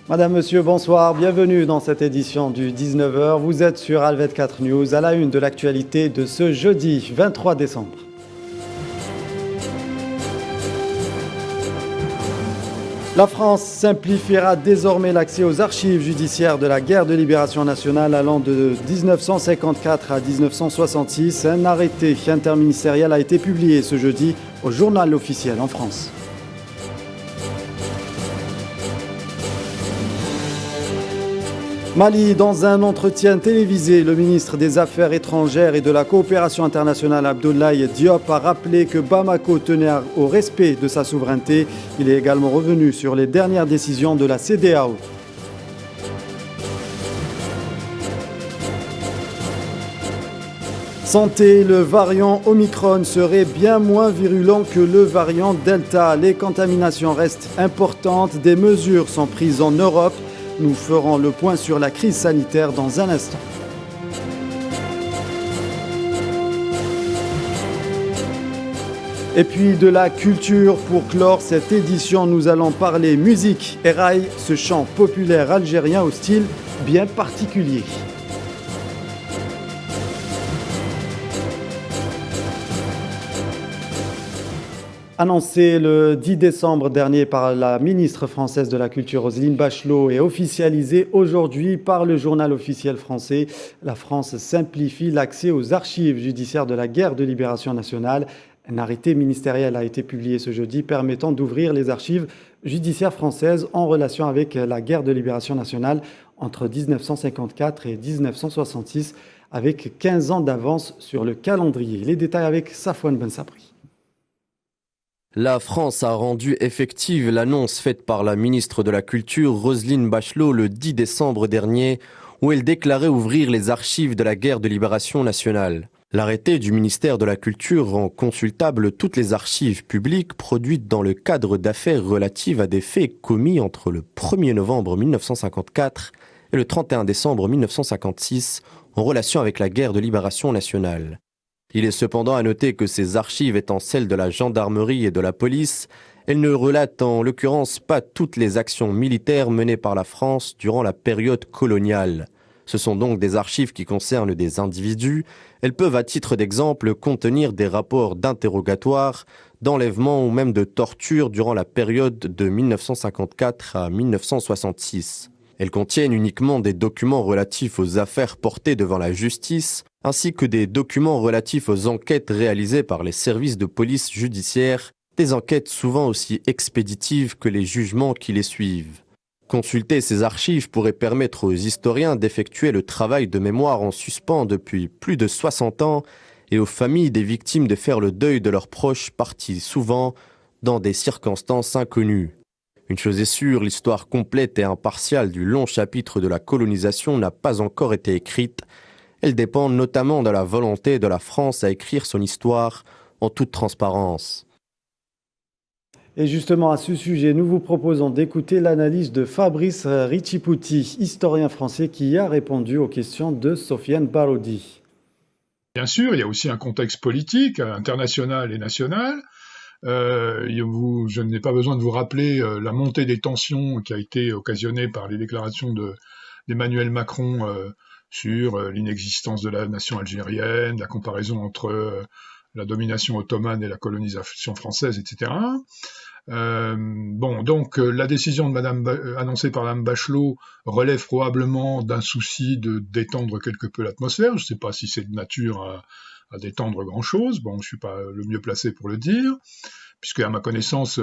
Madame, Monsieur, bonsoir. Bienvenue dans cette édition du 19h. Vous êtes sur Al 4 News à la une de l'actualité de ce jeudi 23 décembre. La France simplifiera désormais l'accès aux archives judiciaires de la guerre de libération nationale allant de 1954 à 1966. Un arrêté interministériel a été publié ce jeudi au journal officiel en France. Mali, dans un entretien télévisé, le ministre des Affaires étrangères et de la coopération internationale Abdoulaye Diop a rappelé que Bamako tenait au respect de sa souveraineté. Il est également revenu sur les dernières décisions de la CEDEAO. Santé, le variant Omicron serait bien moins virulent que le variant Delta. Les contaminations restent importantes. Des mesures sont prises en Europe. Nous ferons le point sur la crise sanitaire dans un instant. Et puis de la culture pour clore cette édition, nous allons parler musique et rail, ce chant populaire algérien au style bien particulier. Annoncé le 10 décembre dernier par la ministre française de la Culture Roselyne Bachelot et officialisé aujourd'hui par le journal officiel français, la France simplifie l'accès aux archives judiciaires de la guerre de libération nationale. Un arrêté ministériel a été publié ce jeudi permettant d'ouvrir les archives judiciaires françaises en relation avec la guerre de libération nationale entre 1954 et 1966, avec 15 ans d'avance sur le calendrier. Les détails avec Safouane Ben Sabri. La France a rendu effective l'annonce faite par la ministre de la Culture, Roselyne Bachelot, le 10 décembre dernier, où elle déclarait ouvrir les archives de la guerre de libération nationale. L'arrêté du ministère de la Culture rend consultables toutes les archives publiques produites dans le cadre d'affaires relatives à des faits commis entre le 1er novembre 1954 et le 31 décembre 1956 en relation avec la guerre de libération nationale. Il est cependant à noter que ces archives étant celles de la gendarmerie et de la police, elles ne relatent en l'occurrence pas toutes les actions militaires menées par la France durant la période coloniale. Ce sont donc des archives qui concernent des individus. Elles peuvent à titre d'exemple contenir des rapports d'interrogatoire, d'enlèvement ou même de torture durant la période de 1954 à 1966. Elles contiennent uniquement des documents relatifs aux affaires portées devant la justice, ainsi que des documents relatifs aux enquêtes réalisées par les services de police judiciaire, des enquêtes souvent aussi expéditives que les jugements qui les suivent. Consulter ces archives pourrait permettre aux historiens d'effectuer le travail de mémoire en suspens depuis plus de 60 ans et aux familles des victimes de faire le deuil de leurs proches partis souvent dans des circonstances inconnues. Une chose est sûre, l'histoire complète et impartiale du long chapitre de la colonisation n'a pas encore été écrite. Elle dépend notamment de la volonté de la France à écrire son histoire en toute transparence. Et justement, à ce sujet, nous vous proposons d'écouter l'analyse de Fabrice Richiputi, historien français qui a répondu aux questions de Sofiane Barodi. Bien sûr, il y a aussi un contexte politique, international et national. Je n'ai pas besoin de vous rappeler la montée des tensions qui a été occasionnée par les déclarations d'Emmanuel Macron sur l'inexistence de la nation algérienne, la comparaison entre la domination ottomane et la colonisation française, etc. La décision de annoncée par Mme Bachelot relève probablement d'un souci de détendre quelque peu l'atmosphère. Je ne sais pas si c'est de nature à détendre grand-chose. Bon, je suis pas le mieux placé pour le dire, puisque à ma connaissance,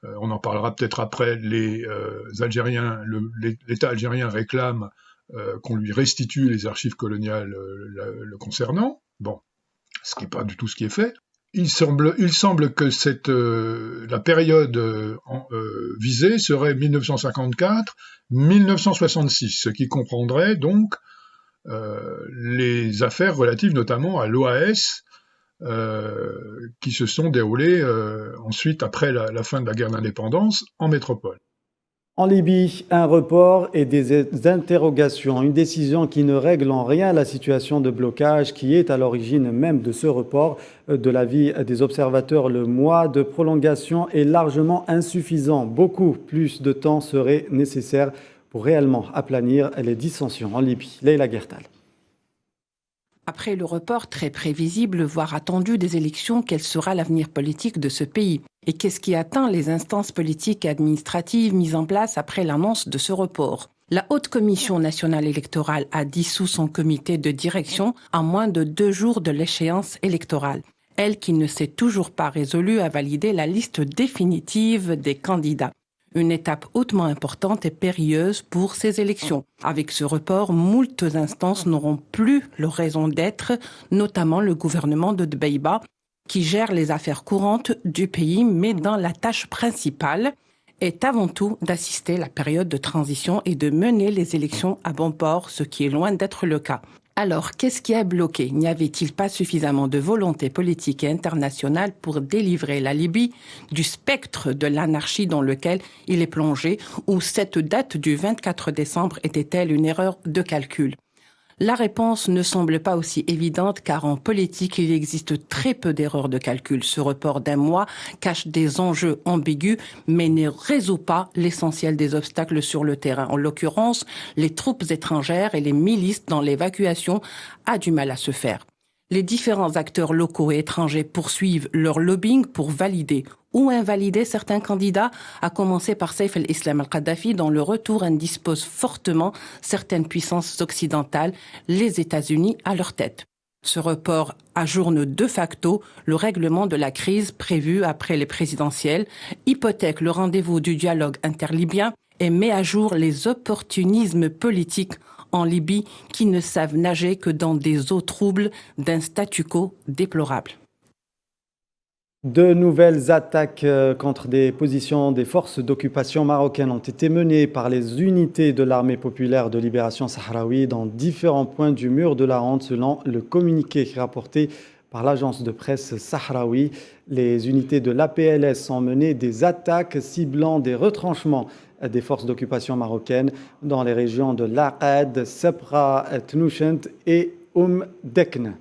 on en parlera peut-être après, l'État algérien réclame qu'on lui restitue les archives coloniales le concernant. Bon, ce qui n'est pas du tout ce qui est fait. Il semble que la période visée serait 1954-1966, ce qui comprendrait donc les affaires relatives notamment à l'OAS qui se sont déroulées ensuite après la fin de la guerre d'indépendance en métropole. En Libye, un report et des interrogations. Une décision qui ne règle en rien la situation de blocage qui est à l'origine même de ce report. De l'avis des observateurs, le mois de prolongation est largement insuffisant. Beaucoup plus de temps serait nécessaire pour réellement aplanir les dissensions en Libye. Leïla Gertal. Après le report très prévisible, voire attendu des élections, quel sera l'avenir politique de ce pays? Et qu'est-ce qui atteint les instances politiques et administratives mises en place après l'annonce de ce report? La Haute Commission nationale électorale a dissous son comité de direction à moins de 2 jours de l'échéance électorale. Elle qui ne s'est toujours pas résolue à valider la liste définitive des candidats. Une étape hautement importante et périlleuse pour ces élections. Avec ce report, moultes instances n'auront plus leur raison d'être, notamment le gouvernement de Dbeïba, qui gère les affaires courantes du pays, mais dont la tâche principale est avant tout d'assister la période de transition et de mener les élections à bon port, ce qui est loin d'être le cas. Alors, qu'est-ce qui a bloqué? N'y avait-il pas suffisamment de volonté politique et internationale pour délivrer la Libye du spectre de l'anarchie dans lequel il est plongé, ou cette date du 24 décembre était-elle une erreur de calcul? La réponse ne semble pas aussi évidente car en politique, il existe très peu d'erreurs de calcul. Ce report d'1 mois cache des enjeux ambigus mais ne résout pas l'essentiel des obstacles sur le terrain. En l'occurrence, les troupes étrangères et les milices dans l'évacuation a du mal à se faire. Les différents acteurs locaux et étrangers poursuivent leur lobbying pour valider ou invalider certains candidats, à commencer par Saif el-Islam al-Kadhafi, dont le retour indispose fortement certaines puissances occidentales, les États-Unis à leur tête. Ce report ajourne de facto le règlement de la crise prévue après les présidentielles, hypothèque le rendez-vous du dialogue interlibyen et met à jour les opportunismes politiques en Libye qui ne savent nager que dans des eaux troubles d'un statu quo déplorable. De nouvelles attaques contre des positions des forces d'occupation marocaines ont été menées par les unités de l'armée populaire de libération sahraoui dans différents points du mur de la Honte, selon le communiqué rapporté par l'agence de presse sahraoui. Les unités de l'APLS ont mené des attaques ciblant des retranchements des forces d'occupation marocaines dans les régions de Laqad, Sabra, Tnouchent et Dekna.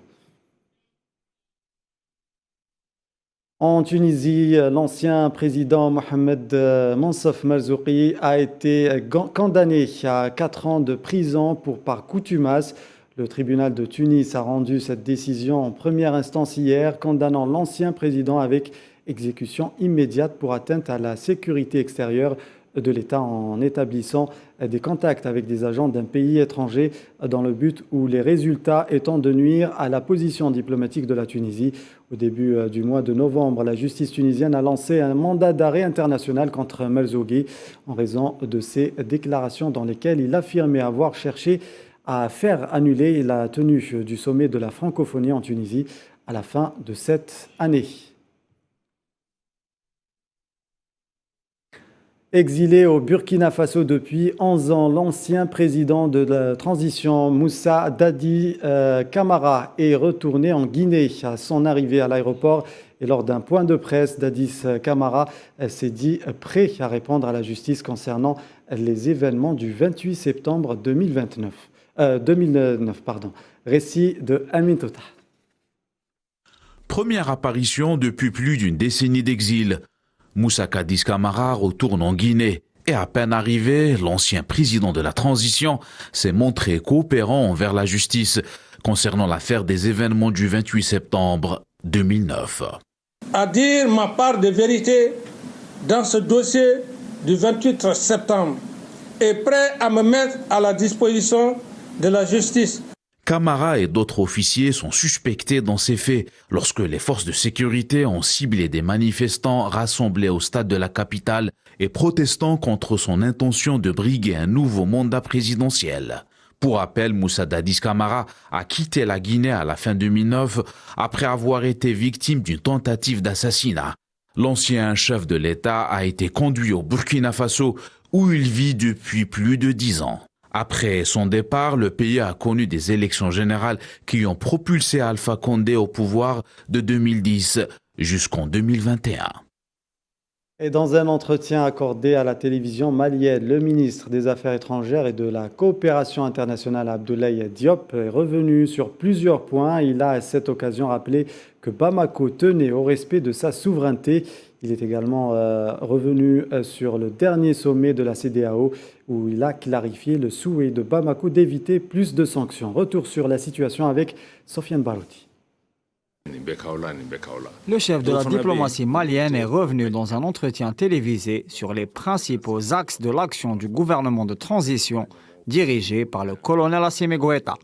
En Tunisie, l'ancien président Mohamed Mansouf Marzouki a été condamné à 4 ans de prison par contumace. Le tribunal de Tunis a rendu cette décision en première instance hier, condamnant l'ancien président avec exécution immédiate pour atteinte à la sécurité extérieure de l'État en établissant des contacts avec des agents d'un pays étranger dans le but ou les résultats étant de nuire à la position diplomatique de la Tunisie. Au début du mois de novembre, la justice tunisienne a lancé un mandat d'arrêt international contre Marzouki en raison de ses déclarations dans lesquelles il affirmait avoir cherché à faire annuler la tenue du sommet de la francophonie en Tunisie à la fin de cette année. Exilé au Burkina Faso depuis 11 ans, l'ancien président de la transition Moussa Dadi Camara est retourné en Guinée. À son arrivée à l'aéroport et lors d'un point de presse, Dadis Camara s'est dit prêt à répondre à la justice concernant les événements du 28 septembre 2009. Récit de Amin Touta. Première apparition depuis plus d'une décennie d'exil. Moussa Dadis Camara retourne en Guinée et à peine arrivé, l'ancien président de la transition s'est montré coopérant envers la justice concernant l'affaire des événements du 28 septembre 2009. À dire ma part de vérité dans ce dossier du 28 septembre et prêt à me mettre à la disposition de la justice. Camara et d'autres officiers sont suspectés dans ces faits lorsque les forces de sécurité ont ciblé des manifestants rassemblés au stade de la capitale et protestant contre son intention de briguer un nouveau mandat présidentiel. Pour rappel, Moussa Dadis Camara a quitté la Guinée à la fin 2009 après avoir été victime d'une tentative d'assassinat. L'ancien chef de l'État a été conduit au Burkina Faso où il vit depuis plus de 10 ans. Après son départ, le pays a connu des élections générales qui ont propulsé Alpha Condé au pouvoir de 2010 jusqu'en 2021. Et dans un entretien accordé à la télévision malienne, le ministre des Affaires étrangères et de la coopération internationale Abdoulaye Diop est revenu sur plusieurs points. Il a à cette occasion rappelé que Bamako tenait au respect de sa souveraineté. Il est également revenu sur le dernier sommet de la CEDEAO où il a clarifié le souhait de Bamako d'éviter plus de sanctions. Retour sur la situation avec Sofiane Barouti. Le chef de la diplomatie malienne est revenu dans un entretien télévisé sur les principaux axes de l'action du gouvernement de transition dirigé par le colonel Assimi Goïta.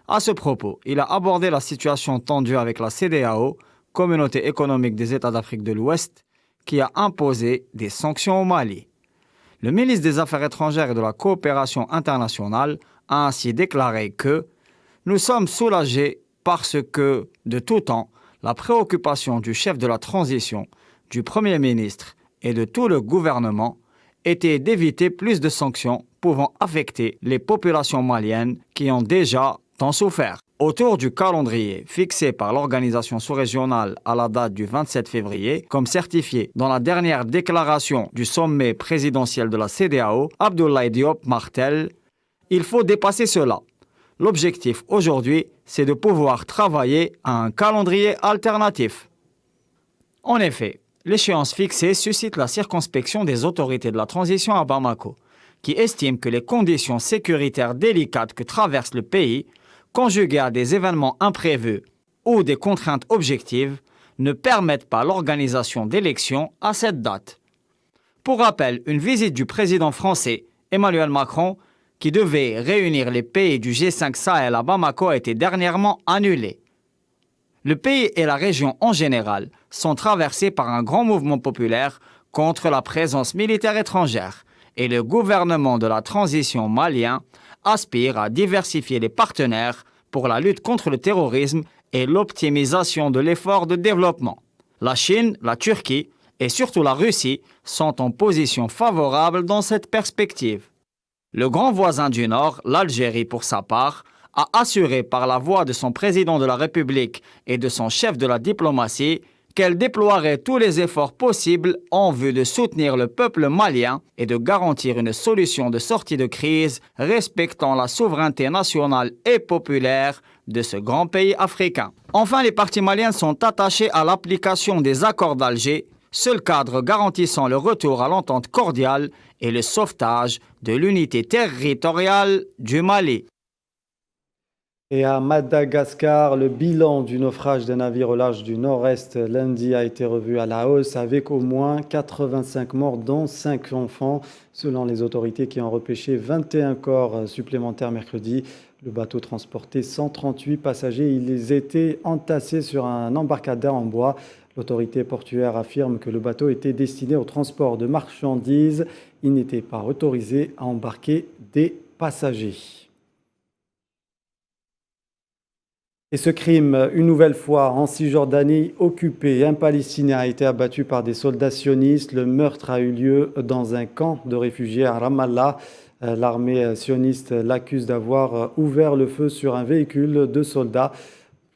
À ce propos, il a abordé la situation tendue avec la CEDEAO, Communauté économique des États d'Afrique de l'Ouest, qui a imposé des sanctions au Mali. Le ministre des Affaires étrangères et de la coopération internationale a ainsi déclaré que « Nous sommes soulagés parce que, de tout temps, la préoccupation du chef de la transition, du Premier ministre et de tout le gouvernement était d'éviter plus de sanctions pouvant affecter les populations maliennes qui ont déjà tant souffert. » Autour du calendrier fixé par l'organisation sous-régionale à la date du 27 février, comme certifié dans la dernière déclaration du sommet présidentiel de la CEDEAO, Abdoulaye Diop martèle « Il faut dépasser cela. L'objectif aujourd'hui, c'est de pouvoir travailler à un calendrier alternatif. » En effet, l'échéance fixée suscite la circonspection des autorités de la transition à Bamako, qui estiment que les conditions sécuritaires délicates que traverse le pays, conjuguées à des événements imprévus ou des contraintes objectives, ne permettent pas l'organisation d'élections à cette date. Pour rappel, une visite du président français, Emmanuel Macron, qui devait réunir les pays du G5 Sahel à Bamako, a été dernièrement annulée. Le pays et la région en général sont traversés par un grand mouvement populaire contre la présence militaire étrangère et le gouvernement de la transition malien aspire à diversifier les partenaires pour la lutte contre le terrorisme et l'optimisation de l'effort de développement. La Chine, la Turquie et surtout la Russie sont en position favorable dans cette perspective. Le grand voisin du Nord, l'Algérie pour sa part, a assuré par la voix de son président de la République et de son chef de la diplomatie qu'elle déploierait tous les efforts possibles en vue de soutenir le peuple malien et de garantir une solution de sortie de crise respectant la souveraineté nationale et populaire de ce grand pays africain. Enfin, les partis maliens sont attachés à l'application des accords d'Alger, seul cadre garantissant le retour à l'entente cordiale et le sauvetage de l'unité territoriale du Mali. Et à Madagascar, le bilan du naufrage d'un navire au large du nord-est lundi a été revu à la hausse avec au moins 85 morts, dont 5 enfants, selon les autorités qui ont repêché 21 corps supplémentaires mercredi. Le bateau transportait 138 passagers. Ils étaient entassés sur un embarcadère en bois. L'autorité portuaire affirme que le bateau était destiné au transport de marchandises. Il n'était pas autorisé à embarquer des passagers. Et ce crime, une nouvelle fois en Cisjordanie occupée, un Palestinien a été abattu par des soldats sionistes. Le meurtre a eu lieu dans un camp de réfugiés à Ramallah. L'armée sioniste l'accuse d'avoir ouvert le feu sur un véhicule de soldats.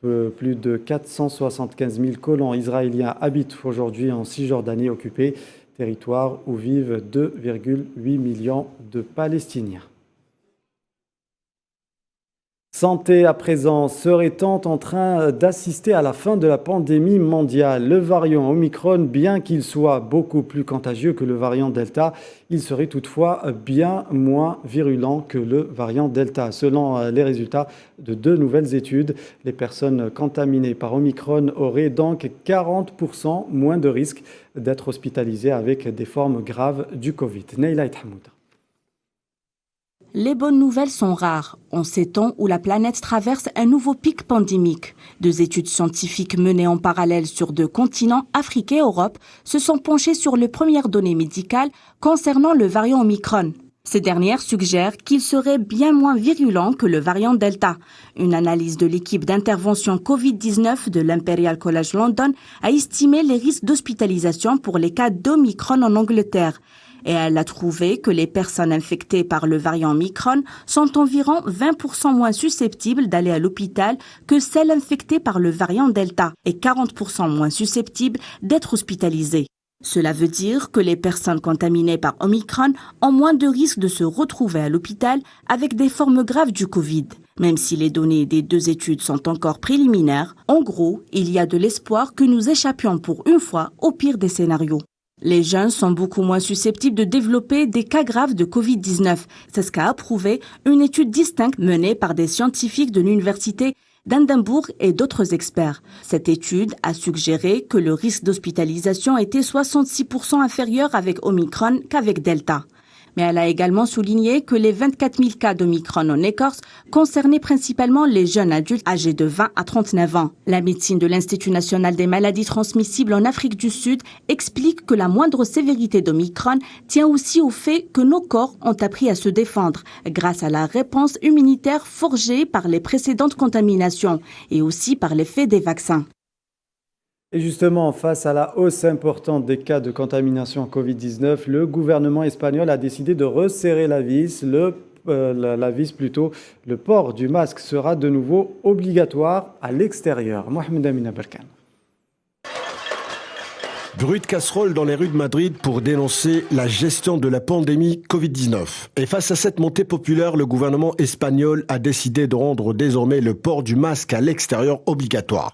Plus de 475 000 colons israéliens habitent aujourd'hui en Cisjordanie occupée, territoire où vivent 2,8 millions de Palestiniens. Santé à présent, serait-on en train d'assister à la fin de la pandémie mondiale? Le variant Omicron, bien qu'il soit beaucoup plus contagieux que le variant Delta, il serait toutefois bien moins virulent que le variant Delta. Selon les résultats de 2 nouvelles études, les personnes contaminées par Omicron auraient donc 40% moins de risques d'être hospitalisées avec des formes graves du Covid. Neila Ithamoud. Les bonnes nouvelles sont rares en ces temps où la planète traverse un nouveau pic pandémique. 2 études scientifiques menées en parallèle sur 2 continents, Afrique et Europe, se sont penchées sur les premières données médicales concernant le variant Omicron. Ces dernières suggèrent qu'il serait bien moins virulent que le variant Delta. Une analyse de l'équipe d'intervention Covid-19 de l'Imperial College London a estimé les risques d'hospitalisation pour les cas d'Omicron en Angleterre. Et elle a trouvé que les personnes infectées par le variant Omicron sont environ 20% moins susceptibles d'aller à l'hôpital que celles infectées par le variant Delta et 40% moins susceptibles d'être hospitalisées. Cela veut dire que les personnes contaminées par Omicron ont moins de risques de se retrouver à l'hôpital avec des formes graves du Covid. Même si les données des 2 études sont encore préliminaires, en gros, il y a de l'espoir que nous échappions pour une fois au pire des scénarios. Les jeunes sont beaucoup moins susceptibles de développer des cas graves de Covid-19. C'est ce qu'a approuvé une étude distincte menée par des scientifiques de l'université d'Édimbourg et d'autres experts. Cette étude a suggéré que le risque d'hospitalisation était 66% inférieur avec Omicron qu'avec Delta. Mais elle a également souligné que les 24 000 cas d'Omicron en Écosse concernaient principalement les jeunes adultes âgés de 20 à 39 ans. La médecine de l'Institut national des maladies transmissibles en Afrique du Sud explique que la moindre sévérité d'Omicron tient aussi au fait que nos corps ont appris à se défendre grâce à la réponse immunitaire forgée par les précédentes contaminations et aussi par l'effet des vaccins. Et justement, face à la hausse importante des cas de contamination Covid-19, le gouvernement espagnol a décidé de resserrer la vis. Le port du masque sera de nouveau obligatoire à l'extérieur. Mohamed Amina Berkan. Bruit de casserole dans les rues de Madrid pour dénoncer la gestion de la pandémie Covid-19. Et face à cette montée populaire, le gouvernement espagnol a décidé de rendre désormais le port du masque à l'extérieur obligatoire.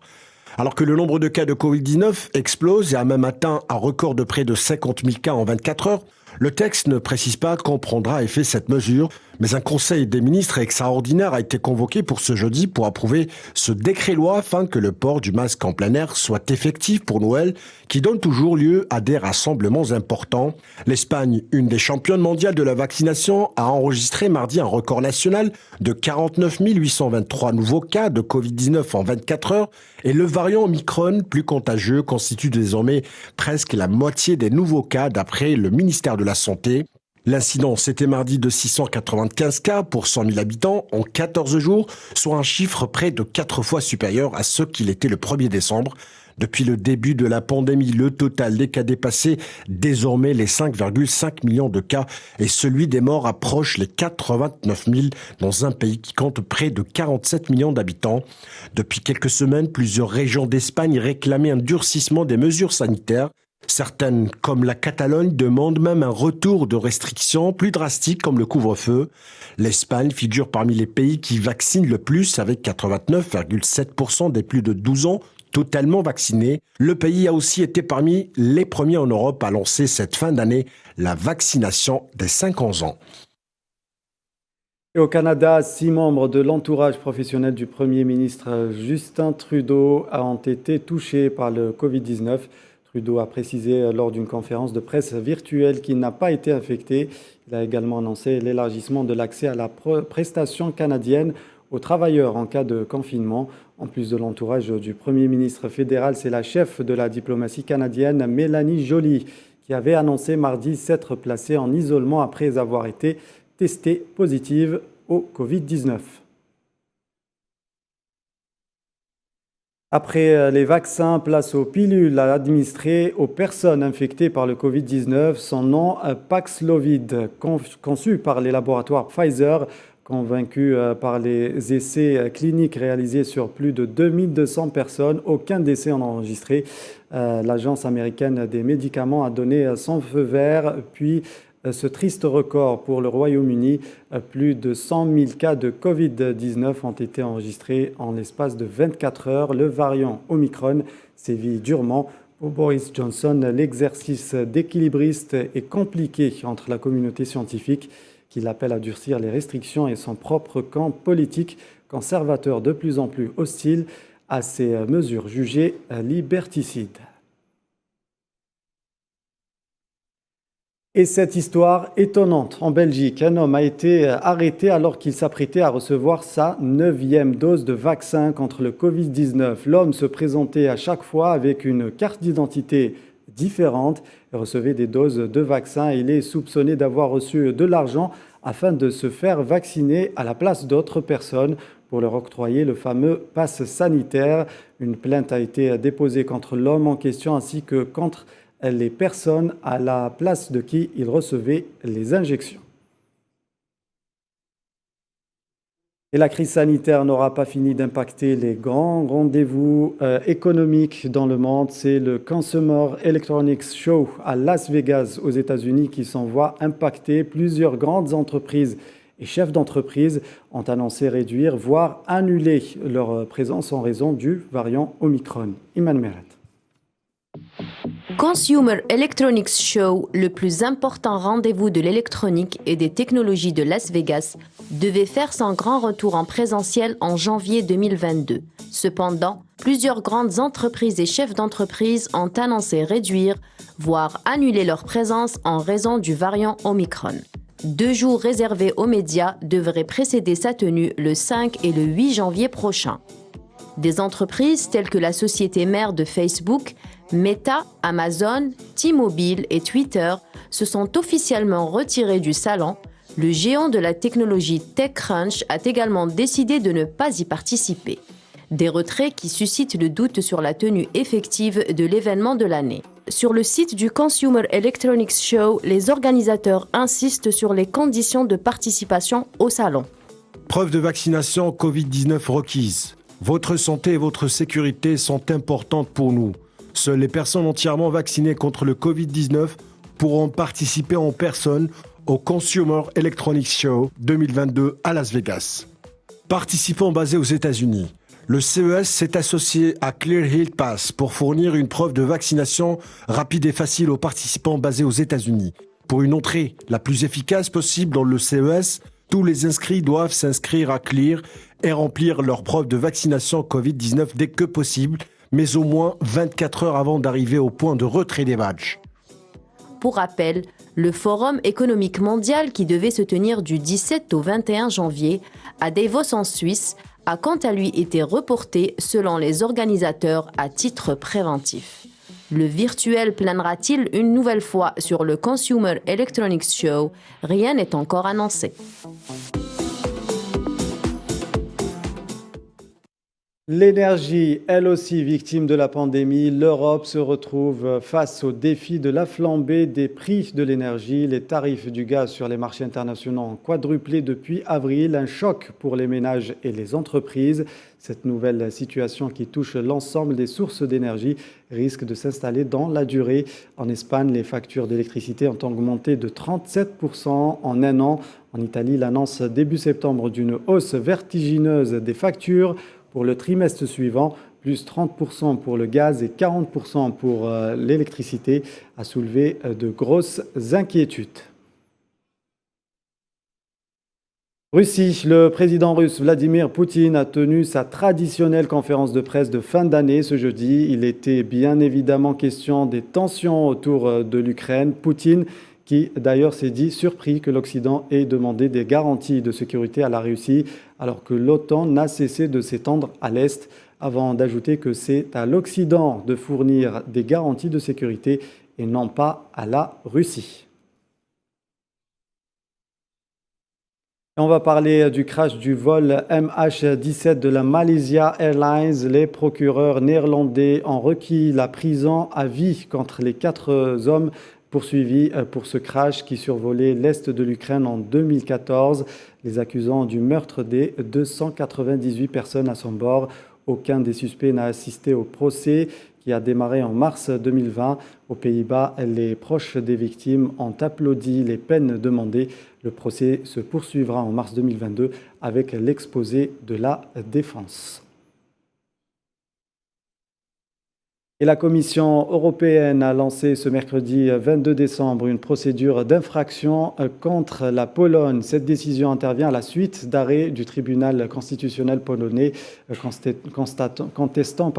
Alors que le nombre de cas de Covid-19 explose et a même atteint un record de près de 50 000 cas en 24 heures, le texte ne précise pas quand prendra effet cette mesure, mais un conseil des ministres extraordinaire a été convoqué pour ce jeudi pour approuver ce décret-loi afin que le port du masque en plein air soit effectif pour Noël, qui donne toujours lieu à des rassemblements importants. L'Espagne, une des championnes mondiales de la vaccination, a enregistré mardi un record national de 49 823 nouveaux cas de Covid-19 en 24 heures et le variant Omicron, plus contagieux, constitue désormais presque la moitié des nouveaux cas d'après le ministère de la Santé. L'incidence était mardi de 695 cas pour 100 000 habitants en 14 jours, soit un chiffre près de 4 fois supérieur à ce qu'il était le 1er décembre. Depuis le début de la pandémie, le total des cas dépassait désormais les 5,5 millions de cas et celui des morts approche les 89 000 dans un pays qui compte près de 47 millions d'habitants. Depuis quelques semaines, plusieurs régions d'Espagne réclamaient un durcissement des mesures sanitaires. Certaines, comme la Catalogne, demandent même un retour de restrictions plus drastiques comme le couvre-feu. L'Espagne figure parmi les pays qui vaccinent le plus avec 89,7% des plus de 12 ans totalement vaccinés. Le pays a aussi été parmi les premiers en Europe à lancer cette fin d'année la vaccination des 50 ans. Et au Canada, 6 membres de l'entourage professionnel du Premier ministre Justin Trudeau ont été touchés par le Covid-19. Trudeau a précisé lors d'une conférence de presse virtuelle qu'il n'a pas été infecté. Il a également annoncé l'élargissement de l'accès à la prestation canadienne aux travailleurs en cas de confinement. En plus de l'entourage du Premier ministre fédéral, c'est la chef de la diplomatie canadienne, Mélanie Joly, qui avait annoncé mardi s'être placée en isolement après avoir été testée positive au Covid-19. Après les vaccins, place aux pilules administrées aux personnes infectées par le Covid-19. Son nom, Paxlovid, conçu par les laboratoires Pfizer, convaincu par les essais cliniques réalisés sur plus de 2200 personnes. Aucun décès en enregistré. L'Agence américaine des médicaments a donné son feu vert, puis ce triste record pour le Royaume-Uni. Plus de 100 000 cas de Covid-19 ont été enregistrés en l'espace de 24 heures. Le variant Omicron sévit durement. Pour Boris Johnson, l'exercice d'équilibriste est compliqué entre la communauté scientifique, qui l'appelle à durcir les restrictions, et son propre camp politique conservateur de plus en plus hostile à ces mesures jugées liberticides. Et cette histoire étonnante en Belgique, un homme a été arrêté alors qu'il s'apprêtait à recevoir sa 9e dose de vaccin contre le Covid-19. L'homme se présentait à chaque fois avec une carte d'identité différente et recevait des doses de vaccin. Il est soupçonné d'avoir reçu de l'argent afin de se faire vacciner à la place d'autres personnes pour leur octroyer le fameux pass sanitaire. Une plainte a été déposée contre l'homme en question ainsi que contre les personnes à la place de qui il recevait les injections. Et la crise sanitaire n'aura pas fini d'impacter les grands rendez-vous économiques dans le monde. C'est le Consumer Electronics Show à Las Vegas aux États-Unis qui s'en voit impacter. Plusieurs grandes entreprises et chefs d'entreprise ont annoncé réduire, voire annuler leur présence en raison du variant Omicron. Iman Merat. Consumer Electronics Show, le plus important rendez-vous de l'électronique et des technologies de Las Vegas, devait faire son grand retour en présentiel en janvier 2022. Cependant, plusieurs grandes entreprises et chefs d'entreprise ont annoncé réduire, voire annuler leur présence en raison du variant Omicron. 2 jours réservés aux médias devraient précéder sa tenue le 5 et le 8 janvier prochain. Des entreprises telles que la société mère de Facebook, Meta, Amazon, T-Mobile et Twitter se sont officiellement retirés du salon. Le géant de la technologie TechCrunch a également décidé de ne pas y participer. Des retraits qui suscitent le doute sur la tenue effective de l'événement de l'année. Sur le site du Consumer Electronics Show, les organisateurs insistent sur les conditions de participation au salon. Preuve de vaccination Covid-19 requise. Votre santé et votre sécurité sont importantes pour nous. Seules les personnes entièrement vaccinées contre le Covid-19 pourront participer en personne au Consumer Electronics Show 2022 à Las Vegas. Participants basés aux États-Unis. Le CES s'est associé à Clear Health Pass pour fournir une preuve de vaccination rapide et facile aux participants basés aux États-Unis. Pour une entrée la plus efficace possible dans le CES, tous les inscrits doivent s'inscrire à Clear et remplir leur preuve de vaccination Covid-19 dès que possible, mais au moins 24 heures avant d'arriver au point de retrait des badges. Pour rappel, le Forum économique mondial qui devait se tenir du 17 au 21 janvier à Davos en Suisse a quant à lui été reporté selon les organisateurs à titre préventif. Le virtuel planera-t-il une nouvelle fois sur le Consumer Electronics Show? Rien n'est encore annoncé. L'énergie, elle aussi victime de la pandémie, l'Europe se retrouve face au défi de la flambée des prix de l'énergie. Les tarifs du gaz sur les marchés internationaux ont quadruplé depuis avril, un choc pour les ménages et les entreprises. Cette nouvelle situation qui touche l'ensemble des sources d'énergie risque de s'installer dans la durée. En Espagne, les factures d'électricité ont augmenté de 37% en un an. En Italie, l'annonce début septembre d'une hausse vertigineuse des factures pour le trimestre suivant, plus 30% pour le gaz et 40% pour l'électricité, a soulevé de grosses inquiétudes. Russie, le président russe Vladimir Poutine a tenu sa traditionnelle conférence de presse de fin d'année ce jeudi. Il était bien évidemment question des tensions autour de l'Ukraine. Poutine, qui d'ailleurs s'est dit surpris que l'Occident ait demandé des garanties de sécurité à la Russie, alors que l'OTAN n'a cessé de s'étendre à l'Est, avant d'ajouter que c'est à l'Occident de fournir des garanties de sécurité et non pas à la Russie. On va parler du crash du vol MH17 de la Malaysia Airlines. Les procureurs néerlandais ont requis la prison à vie contre les 4 hommes poursuivis pour ce crash qui survolait l'est de l'Ukraine en 2014, les accusant du meurtre des 298 personnes à son bord. Aucun des suspects n'a assisté au procès qui a démarré en mars 2020. Aux Pays-Bas, les proches des victimes ont applaudi les peines demandées. Le procès se poursuivra en mars 2022 avec l'exposé de la défense. Et la Commission européenne a lancé ce mercredi 22 décembre une procédure d'infraction contre la Pologne. Cette décision intervient à la suite d'arrêts du tribunal constitutionnel polonais contestant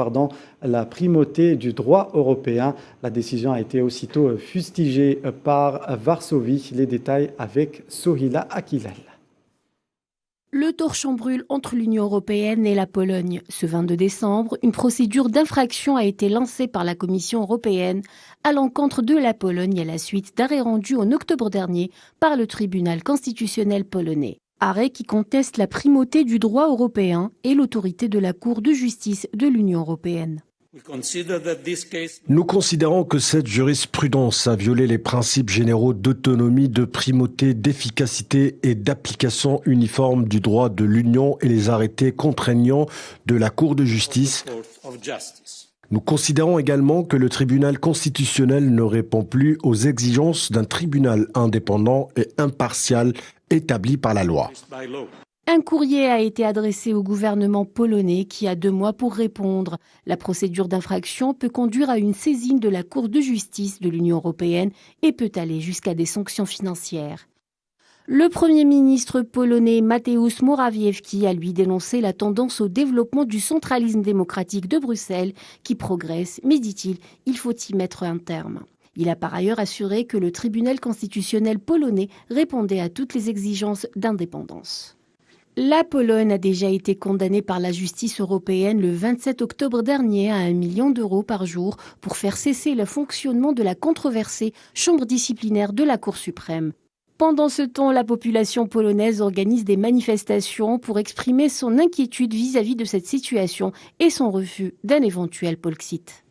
la primauté du droit européen. La décision a été aussitôt fustigée par Varsovie. Les détails avec Sohila Akilal. Le torchon brûle entre l'Union européenne et la Pologne. Ce 22 décembre, une procédure d'infraction a été lancée par la Commission européenne à l'encontre de la Pologne à la suite d'arrêts rendus en octobre dernier par le tribunal constitutionnel polonais. Arrêt qui conteste la primauté du droit européen et l'autorité de la Cour de justice de l'Union européenne. Nous considérons que cette jurisprudence a violé les principes généraux d'autonomie, de primauté, d'efficacité et d'application uniforme du droit de l'Union et les arrêtés contraignants de la Cour de justice. Nous considérons également que le tribunal constitutionnel ne répond plus aux exigences d'un tribunal indépendant et impartial établis par la loi. Un courrier a été adressé au gouvernement polonais qui a 2 mois pour répondre. La procédure d'infraction peut conduire à une saisine de la Cour de justice de l'Union européenne et peut aller jusqu'à des sanctions financières. Le Premier ministre polonais Mateusz Morawiecki a lui dénoncé la tendance au développement du centralisme démocratique de Bruxelles qui progresse, mais dit-il, il faut y mettre un terme. Il a par ailleurs assuré que le tribunal constitutionnel polonais répondait à toutes les exigences d'indépendance. La Pologne a déjà été condamnée par la justice européenne le 27 octobre dernier à 1 million d'euros par jour pour faire cesser le fonctionnement de la controversée chambre disciplinaire de la Cour suprême. Pendant ce temps, la population polonaise organise des manifestations pour exprimer son inquiétude vis-à-vis de cette situation et son refus d'un éventuel Polexit.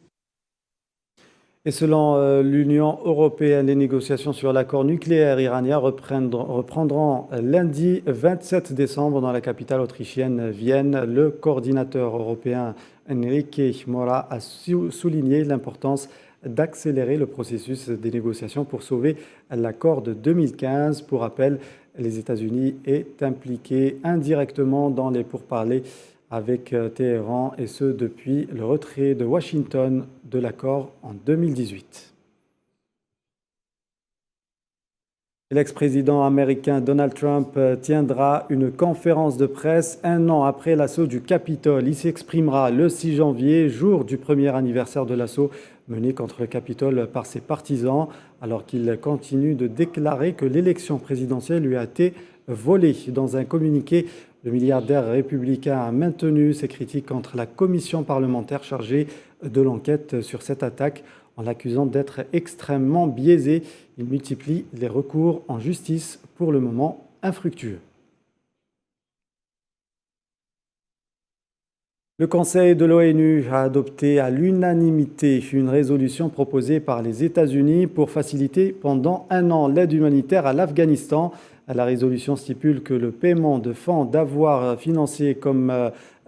Et selon l'Union européenne, les négociations sur l'accord nucléaire iranien reprendront lundi 27 décembre dans la capitale autrichienne Vienne. Le coordinateur européen Enrique Mora a souligné l'importance d'accélérer le processus des négociations pour sauver l'accord de 2015. Pour rappel, les États-Unis est impliqué indirectement dans les pourparlers avec Téhéran, et ce depuis le retrait de Washington de l'accord en 2018. L'ex-président américain Donald Trump tiendra une conférence de presse 1 an après l'assaut du Capitole. Il s'exprimera le 6 janvier, jour du premier anniversaire de l'assaut mené contre le Capitole par ses partisans, alors qu'il continue de déclarer que l'élection présidentielle lui a été volée. Dans un communiqué, le milliardaire républicain a maintenu ses critiques contre la commission parlementaire chargée de l'enquête sur cette attaque en l'accusant d'être extrêmement biaisé. Il multiplie les recours en justice, pour le moment infructueux. Le Conseil de l'ONU a adopté à l'unanimité une résolution proposée par les États-Unis pour faciliter pendant 1 an l'aide humanitaire à l'Afghanistan. La résolution stipule que le paiement de fonds d'avoirs financiers comme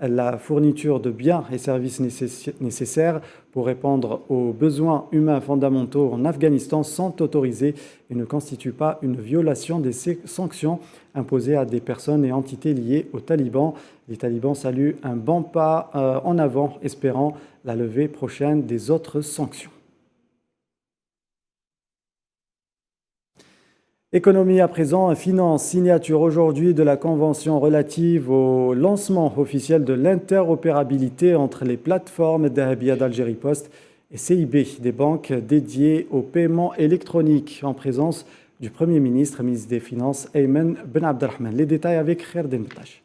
la fourniture de biens et services nécessaires pour répondre aux besoins humains fondamentaux en Afghanistan sont autorisés et ne constituent pas une violation des sanctions imposées à des personnes et entités liées aux talibans. Les talibans saluent un bon pas en avant, espérant la levée prochaine des autres sanctions. Économie à présent, finance, signature aujourd'hui de la convention relative au lancement officiel de l'interopérabilité entre les plateformes Dahabia d'Algérie Post et CIB, des banques dédiées au paiement électronique, en présence du Premier ministre des Finances, Ayman Ben Abdelrahman. Les détails avec Khair Denbtash.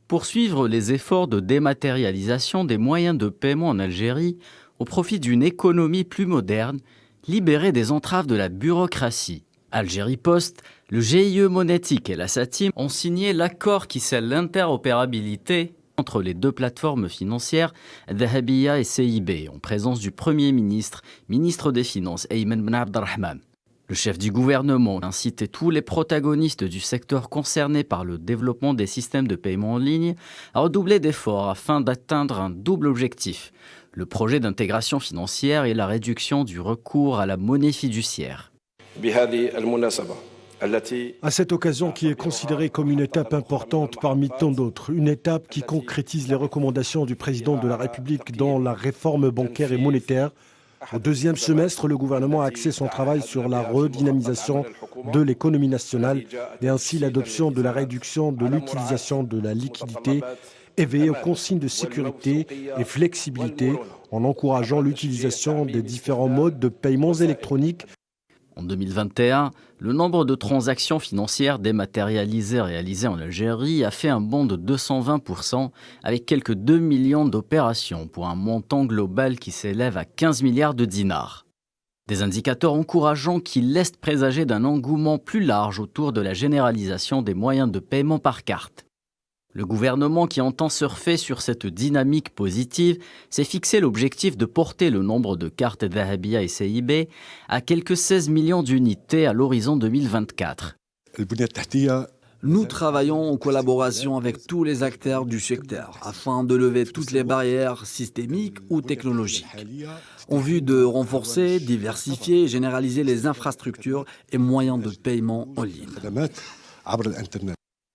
Poursuivre les efforts de dématérialisation des moyens de paiement en Algérie au profit d'une économie plus moderne, libérer des entraves de la bureaucratie. Algérie Post, le GIE Monétique et la SATIM ont signé l'accord qui scelle l'interopérabilité entre les 2 plateformes financières, Dahabia et CIB, en présence du Premier ministre, ministre des Finances, Ayman Ben Abdelrahman. Le chef du gouvernement a incité tous les protagonistes du secteur concernés par le développement des systèmes de paiement en ligne à redoubler d'efforts afin d'atteindre un double objectif: le projet d'intégration financière et la réduction du recours à la monnaie fiduciaire. À cette occasion qui est considérée comme une étape importante parmi tant d'autres, une étape qui concrétise les recommandations du président de la République dans la réforme bancaire et monétaire. Au 2e semestre, le gouvernement a axé son travail sur la redynamisation de l'économie nationale et ainsi l'adoption de la réduction de l'utilisation de la liquidité et veiller aux consignes de sécurité et flexibilité en encourageant l'utilisation des différents modes de paiements électroniques. En 2021, le nombre de transactions financières dématérialisées réalisées en Algérie a fait un bond de 220%, avec quelques 2 millions d'opérations pour un montant global qui s'élève à 15 milliards de dinars. Des indicateurs encourageants qui laissent présager d'un engouement plus large autour de la généralisation des moyens de paiement par carte. Le gouvernement, qui entend surfer sur cette dynamique positive, s'est fixé l'objectif de porter le nombre de cartes Dahabia et CIB à quelques 16 millions d'unités à l'horizon 2024. Nous travaillons en collaboration avec tous les acteurs du secteur afin de lever toutes les barrières systémiques ou technologiques, en vue de renforcer, diversifier et généraliser les infrastructures et moyens de paiement en ligne.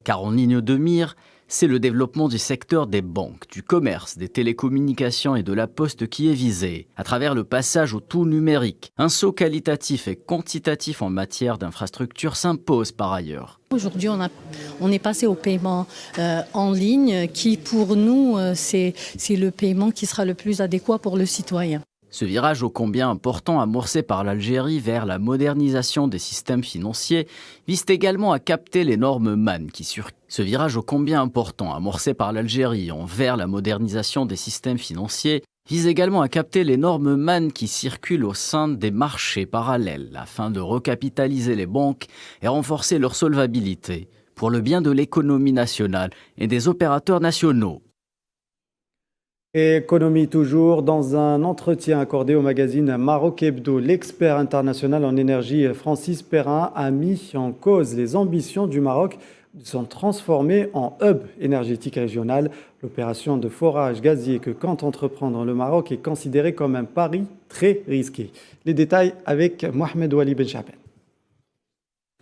Car en ligne de mire, c'est le développement du secteur des banques, du commerce, des télécommunications et de la poste qui est visé, à travers le passage au tout numérique. Un saut qualitatif et quantitatif en matière d'infrastructure s'impose par ailleurs. Aujourd'hui, on est passé au paiement en ligne qui, pour nous, c'est le paiement qui sera le plus adéquat pour le citoyen. Ce virage ô combien important amorcé par l'Algérie vers la modernisation des systèmes financiers vise également à capter les normes MAN qui circulent. Ce virage ô combien important amorcé par l'Algérie vers la modernisation des systèmes financiers vise également à capter les normes MAN qui circulent au sein des marchés parallèles afin de recapitaliser les banques et renforcer leur solvabilité pour le bien de l'économie nationale et des opérateurs nationaux. Et économie toujours, dans un entretien accordé au magazine Maroc Hebdo, l'expert international en énergie Francis Perrin a mis en cause les ambitions du Maroc de s'en transformer en hub énergétique régional. L'opération de forage gazier que compte entreprendre le Maroc est considérée comme un pari très risqué. Les détails avec Mohamed Wali Ben Chaben.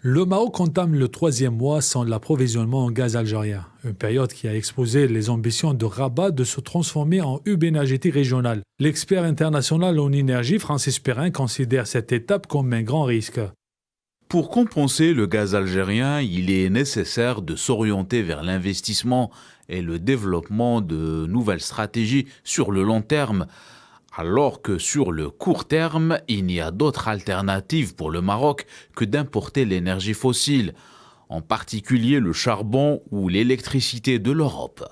Le Maroc entame le 3e mois sans l'approvisionnement en gaz algérien, une période qui a exposé les ambitions de Rabat de se transformer en hub énergétique régional. L'expert international en énergie Francis Perrin considère cette étape comme un grand risque. Pour compenser le gaz algérien, il est nécessaire de s'orienter vers l'investissement et le développement de nouvelles stratégies sur le long terme, alors que sur le court terme, il n'y a d'autre alternative pour le Maroc que d'importer l'énergie fossile, en particulier le charbon ou l'électricité de l'Europe.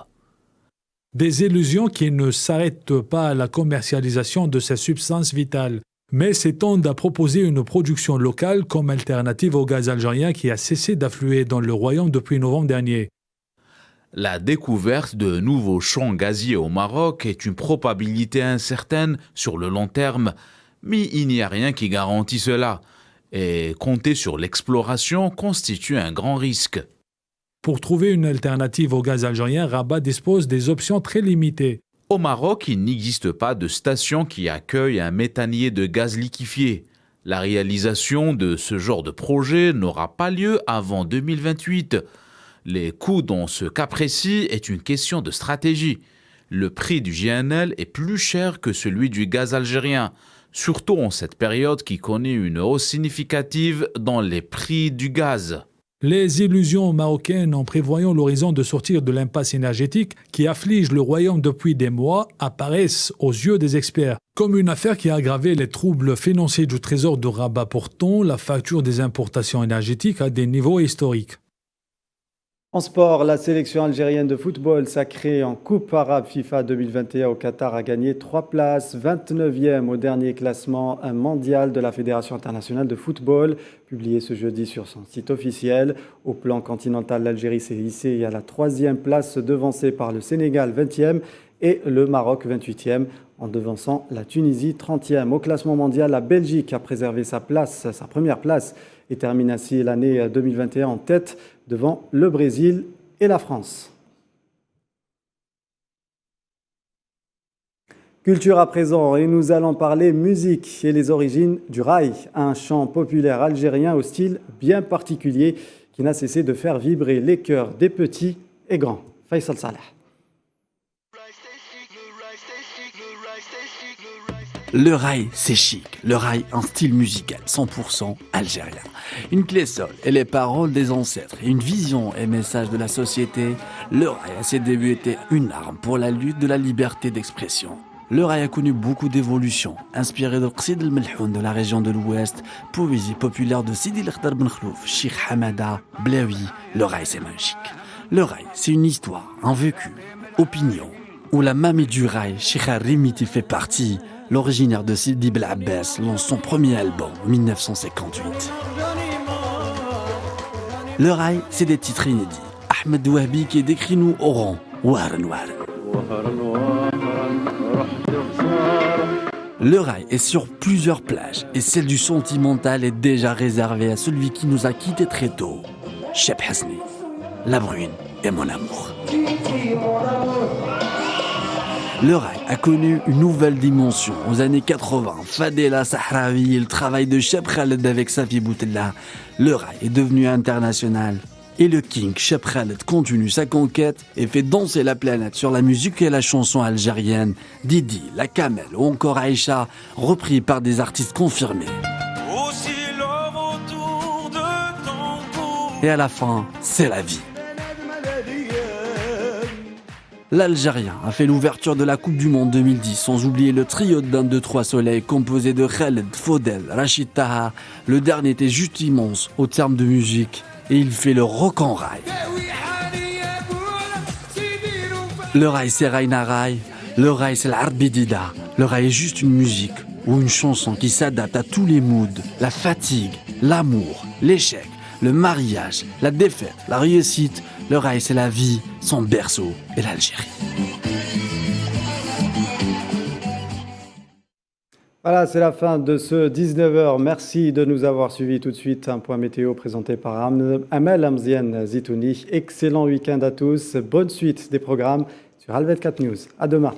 Des illusions qui ne s'arrêtent pas à la commercialisation de ces substances vitales, mais s'étendent à proposer une production locale comme alternative au gaz algérien qui a cessé d'affluer dans le royaume depuis novembre dernier. La découverte de nouveaux champs gaziers au Maroc est une probabilité incertaine sur le long terme, mais il n'y a rien qui garantit cela, et compter sur l'exploration constitue un grand risque. Pour trouver une alternative au gaz algérien, Rabat dispose des options très limitées. Au Maroc, il n'existe pas de station qui accueille un méthanier de gaz liquéfié. La réalisation de ce genre de projet n'aura pas lieu avant 2028. Les coûts dans ce cas précis est une question de stratégie. Le prix du GNL est plus cher que celui du gaz algérien, surtout en cette période qui connaît une hausse significative dans les prix du gaz. Les illusions marocaines en prévoyant l'horizon de sortir de l'impasse énergétique qui afflige le royaume depuis des mois apparaissent aux yeux des experts comme une affaire qui a aggravé les troubles financiers du trésor de Rabat, portant la facture des importations énergétiques à des niveaux historiques. En sport, la sélection algérienne de football sacrée en Coupe arabe FIFA 2021 au Qatar a gagné 3 places, 29e au dernier classement mondial de la Fédération internationale de football, publié ce jeudi sur son site officiel. Au plan continental, l'Algérie s'est hissée à la 3e place, devancée par le Sénégal 20e et le Maroc 28e, en devançant la Tunisie 30e. Au classement mondial, la Belgique a préservé sa première place et termine ainsi l'année 2021 en tête devant le Brésil et la France. Culture à présent, et nous allons parler musique et les origines du raï, un chant populaire algérien au style bien particulier qui n'a cessé de faire vibrer les cœurs des petits et grands. Faisal Salah. Le raï, c'est chic. Le raï, un style musical 100% algérien. Une clé sol et les paroles des ancêtres, une vision et message de la société. Le raï, à ses débuts, était une arme pour la lutte de la liberté d'expression. Le raï a connu beaucoup d'évolutions, inspiré de Qsid al-Melhoun de la région de l'Ouest, poésie populaire de Sidi al-Khdar Ben Khlouf, Cheikh Hamada, Blaoui. Le raï, c'est magique. Le raï, c'est une histoire, un vécu, opinion, où la mamie du raï, Cheikh Rimiti, fait partie. L'originaire de Sidi Bel Abbas lance son premier album en 1958. Le raï, c'est des titres inédits. Ahmed Wahbi qui décrit nous au rang. Le raï est sur plusieurs plages et celle du sentimental est déjà réservée à celui qui nous a quittés très tôt, Cheb Hasni. La Brune est mon amour. Le rail a connu une nouvelle dimension. Aux années 80, Fadela Sahraoui, le travail de Cheb Khaled avec Safi Boutella, le rail est devenu international. Et le king Cheb Khaled continue sa conquête et fait danser la planète sur la musique et la chanson algérienne. Didi, La Kamel ou encore Aïcha, repris par des artistes confirmés. Et à la fin, c'est la vie. L'Algérien a fait l'ouverture de la Coupe du Monde 2010, sans oublier le trio d'un 2-3 soleil composé de Khaled, Fodel, Rachid Taha. Le dernier était juste immense au terme de musique et il fait le rock en rail. Le rail c'est Raina Rail, le rail c'est l'Arbidida. Le rail est juste une musique ou une chanson qui s'adapte à tous les moods, la fatigue, l'amour, l'échec, le mariage, la défaite, la réussite. Le rail, c'est la vie, son berceau et l'Algérie. Voilà, c'est la fin de ce 19h. Merci de nous avoir suivis. Tout de suite, un point météo présenté par Amel Amziane Zitouni. Excellent week-end à tous. Bonne suite des programmes sur Al24 News. À demain.